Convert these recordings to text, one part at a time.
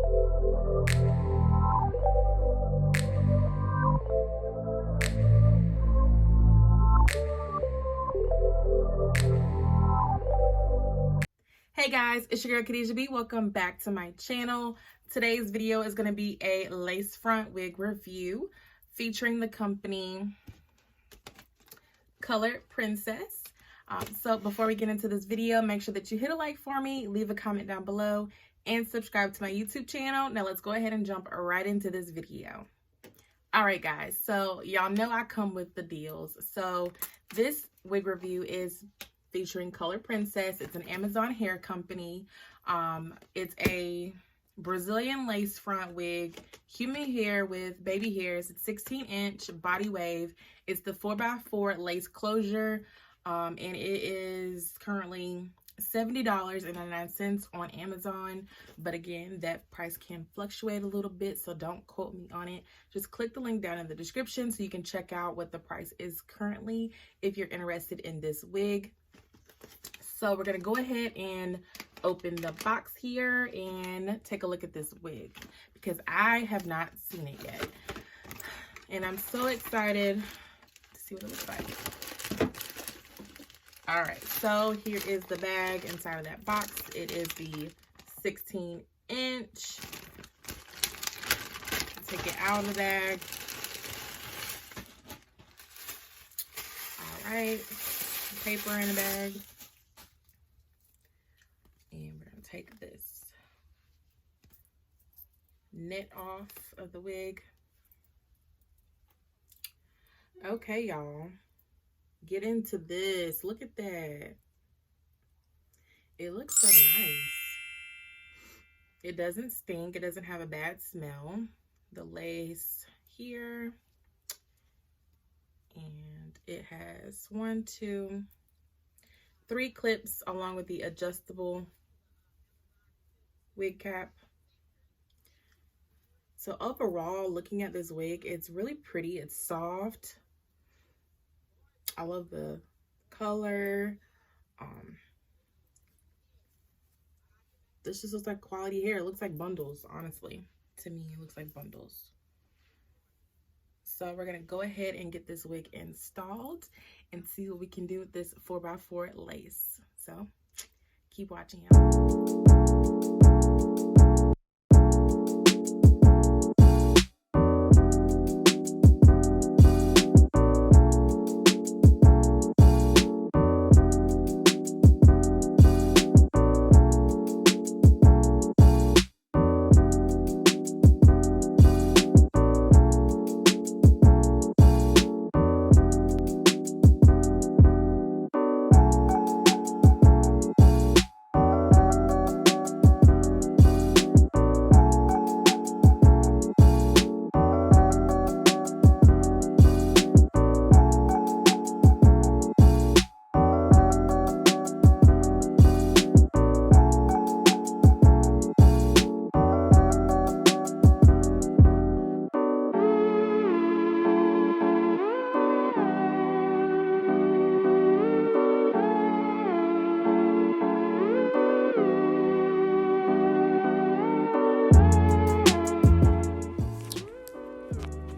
Hey guys, it's your girl Khadijah B. Welcome back to my channel. Today's video is going to be a lace front wig review featuring the company Colorprincess. So before we get into this video, make sure that you hit a like for me, leave a comment down below, and subscribe to my YouTube channel. Now let's go ahead and jump right into this video. Alright guys, so y'all know I come with the deals. So this wig review is featuring Colorprincess. It's an Amazon hair company. It's a Brazilian lace front wig, human hair with baby hairs. It's 16-inch body wave. It's the 4x4 lace closure, and it is currently $70.99 on Amazon. But again, that price can fluctuate a little bit, so don't quote me on it. Just click the link down in the description so you can check out what the price is currently if you're interested in this wig. So we're going to go ahead and open the box here and take a look at this wig because I have not seen it yet. And I'm so excited to see what it looks like. All right, so here is the bag inside of that box. It is the 16-inch. Take it out of the bag. All right, paper in the bag. And we're going to take this net off of the wig. Okay, y'all. Get into this. Look at that. It looks so nice. It doesn't stink. It doesn't have a bad smell. The lace here. And it has 1, 2, 3 clips along with the adjustable wig cap. So overall, looking at this wig, it's really pretty. It's soft. I love the color. This just looks like quality hair. It looks like bundles, honestly. To me, it looks like bundles. So we're going to go ahead and get this wig installed and see what we can do with this 4x4 lace. So keep watching, y'all.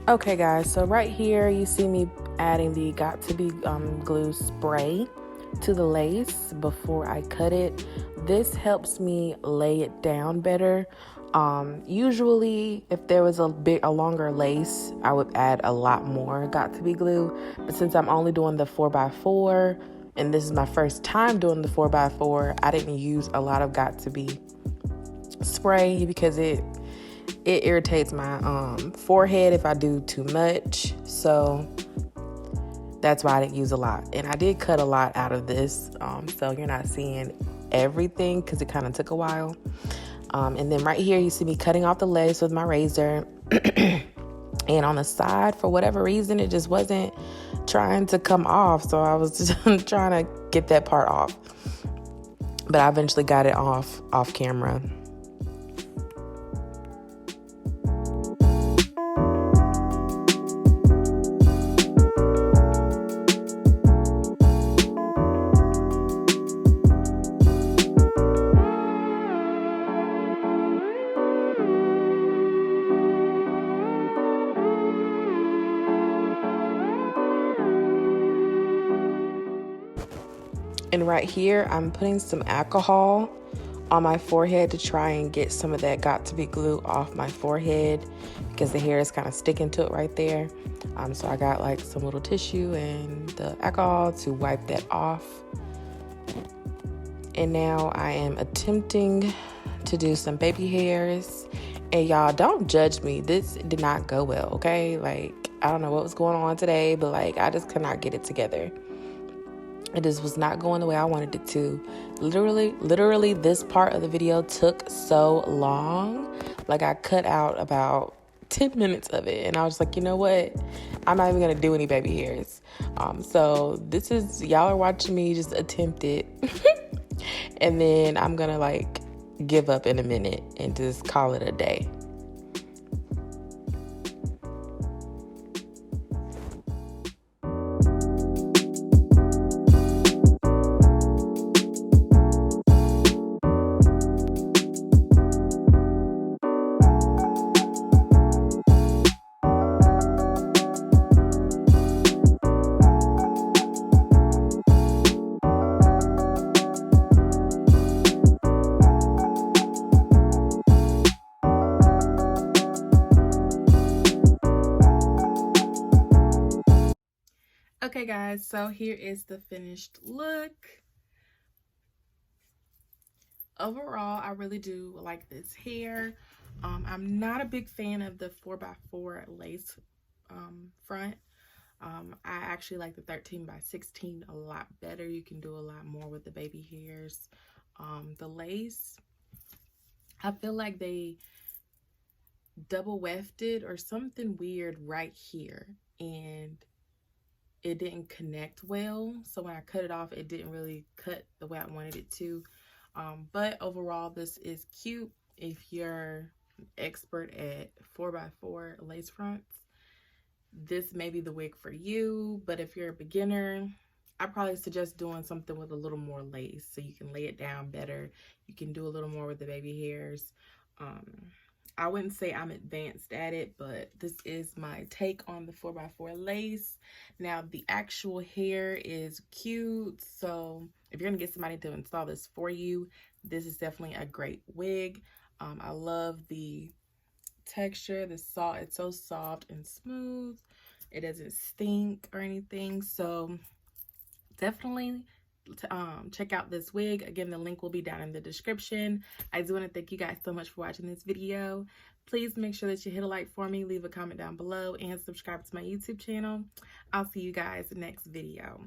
Okay guys, so right here you see me adding the Got To Be glue spray to the lace before I cut it. This helps me lay it down better. Usually if there was a longer lace, I would add a lot more Got To Be glue, but since I'm only doing the 4x4 and this is my first time doing the 4x4, I didn't use a lot of Got To Be spray because it irritates my forehead if I do too much. So that's why I didn't use a lot. And I did cut a lot out of this. So you're not seeing everything because it kind of took a while. And then right here, you see me cutting off the lace with my razor. And on the side, for whatever reason, it just wasn't trying to come off. So I was just trying to get that part off. But I eventually got it off camera. And right here, I'm putting some alcohol on my forehead to try and get some of that got to be glue off my forehead because the hair is kind of sticking to it right there. So I got like some little tissue and the alcohol to wipe that off. And now I am attempting to do some baby hairs. And y'all, don't judge me. This did not go well, okay? Like, I don't know what was going on today, but like, I just could not get it together. It just was not going the way I wanted it to. Literally, this part of the video took so long. Like, I cut out about 10 minutes of it. And I was like, you know what? I'm not even going to do any baby hairs. So this is, y'all are watching me just attempt it. And then I'm going to like give up in a minute and just call it a day. Okay guys, so here is the finished look. Overall, I really do like this hair. I'm not a big fan of the 4x4 lace front. I actually like the 13x16 a lot better. You can do a lot more with the baby hairs. The lace, I feel like they double wefted or something weird right here, and it didn't connect well. So when I cut it off, it didn't really cut the way I wanted it to. But overall, this is cute. If you're expert at 4x4 lace fronts, this may be the wig for you. But if you're a beginner, I probably suggest doing something with a little more lace so you can lay it down better. You can do a little more with the baby hairs. I wouldn't say I'm advanced at it, but this is my take on the 4x4 lace. Now, the actual hair is cute, so if you're gonna get somebody to install this for you, this is definitely a great wig. I love the texture, it's so soft and smooth. It doesn't stink or anything, so definitely check out this wig. Again, the link will be down in the description. I do want to thank you guys so much for watching this video. Please make sure that you hit a like for me, leave a comment down below, and subscribe to my YouTube channel. I'll see you guys next video.